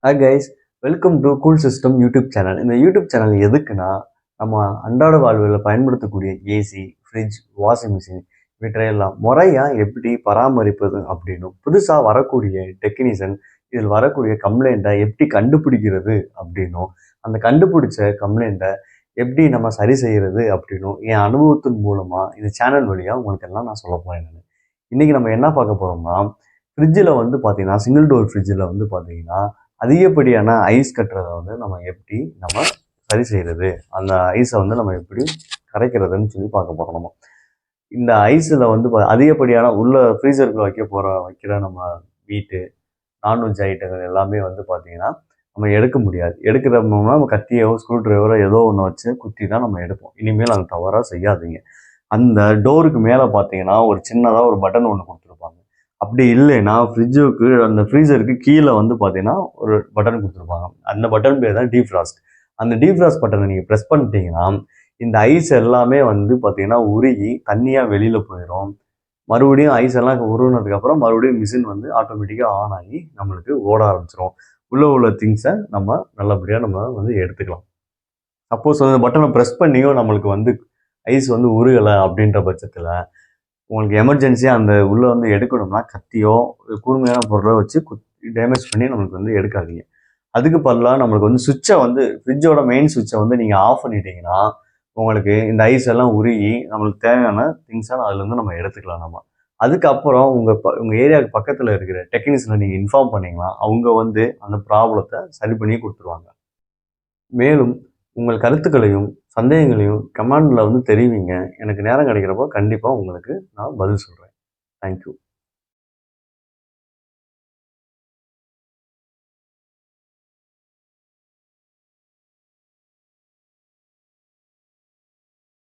Hi guys, welcome to cool system YouTube channel. இந்த YouTube channel எதுக்குன்னா, நம்ம அன்றாட வாழ்வில் பயன்படுத்தக்கூடிய ஏசி, ஃப்ரிட்ஜ், வாஷிங் மிஷின் இவற்றையெல்லாம் முறையாக எப்படி பராமரிப்பது அப்படின்னும், புதுசாக வரக்கூடிய டெக்னீஷியன் இதில் வரக்கூடிய கம்ப்ளைண்ட்டை எப்படி கண்டுபிடிக்கிறது அப்படின்னும், அந்த கண்டுபிடிச்ச கம்ப்ளைண்ட்டை எப்படி நம்ம சரி செய்கிறது அப்படின்னும் என் அனுபவத்தின் மூலமாக இந்த சேனல் வழியாக உங்களுக்கு எல்லாம் நான் சொல்ல போகிறேன். நான் இன்றைக்கி நம்ம என்ன பார்க்க போகிறோம்னா, ஃப்ரிட்ஜில் வந்து பார்த்தீங்கன்னா, சிங்கிள் டோர் ஃப்ரிட்ஜில் வந்து பார்த்தீங்கன்னா அதிகப்படியான ஐஸ் கட்டுறதை வந்து நம்ம எப்படி நம்ம சரி செய்கிறது, அந்த ஐஸை வந்து நம்ம எப்படி கரைக்கிறதுன்னு சொல்லி பார்க்க போகிறோம். நம்ம இந்த ஐஸில் வந்து அதிகப்படியான உள்ள ஃப்ரீசருக்கு வைக்கிற நம்ம வீட்டு நான்வெஜ் ஐட்டங்கள் எல்லாமே வந்து பார்த்திங்கன்னா நம்ம எடுக்க முடியாது. எடுக்கிறோம்னா நம்ம கத்தியோ ஸ்க்ரூ ட்ரைவரோ ஏதோ ஒன்று வச்சு குத்தி தான் நம்ம எடுப்போம். இனிமேல் அந்த தவறாக செய்யாதீங்க. அந்த டோருக்கு மேலே பார்த்தீங்கன்னா ஒரு சின்னதாக ஒரு பட்டன் ஒன்று கொடுத்துருப்பாங்க. அப்படி இல்லைன்னா ஃப்ரிட்ஜுக்கு அந்த ஃப்ரீசருக்கு கீழே வந்து பார்த்தீங்கன்னா ஒரு பட்டன் கொடுத்துருப்பாங்க. அந்த பட்டன் பேர் தான் defrost. அந்த defrost பட்டனை நீங்கள் ப்ரெஸ் பண்ணிட்டீங்கன்னா இந்த ஐஸ் எல்லாமே வந்து பார்த்தீங்கன்னா உருகி தண்ணியாக வெளியில் போயிடும். மறுபடியும் ஐஸ் எல்லாம் உருகினதுக்கப்புறம் மறுபடியும் மிஷின் வந்து ஆட்டோமேட்டிக்காக ஆன் ஆகி நம்மளுக்கு ஓட ஆரம்பிச்சிடும். உள்ள திங்ஸை நம்ம நல்லபடியாக நம்ம வந்து எடுத்துக்கலாம். சப்போஸ் அந்த பட்டனை ப்ரெஸ் பண்ணியும் நம்மளுக்கு வந்து ஐஸ் வந்து உருகலை அப்படின்ற பட்சத்தில் உங்களுக்கு எமர்ஜென்சியாக அந்த உள்ளே வந்து எடுக்கணும்னா கத்தியோ கூர்மையான பொருளை வச்சு டேமேஜ் பண்ணி நம்மளுக்கு வந்து எடுக்காதீங்க. அதுக்கு பதிலாக நம்மளுக்கு வந்து சுவிட்சை வந்து ஃப்ரிட்ஜோட மெயின் சுவிட்சை வந்து நீங்கள் ஆஃப் பண்ணிட்டீங்கன்னா உங்களுக்கு இந்த ஐஸ் எல்லாம் உருகி நம்மளுக்கு தேவையான திங்ஸாக அதுலேருந்து நம்ம எடுத்துக்கலாம். நம்ம அதுக்கப்புறம் உங்கள் ஏரியாவுக்கு பக்கத்தில் இருக்கிற டெக்னீஷியனை நீங்கள் இன்ஃபார்ம் பண்ணிங்கன்னா அவங்க வந்து அந்த ப்ராப்ளத்தை சரி பண்ணி கொடுத்துருவாங்க. மேலும் உங்கள் கருத்துக்களையும் சந்தேகங்களையும் கமெண்டில் வந்து தெரிவிங்க. எனக்கு நேரம் கிடைக்கிறப்போ கண்டிப்பாக உங்களுக்கு நான் பதில் சொல்கிறேன். தேங்க்யூ.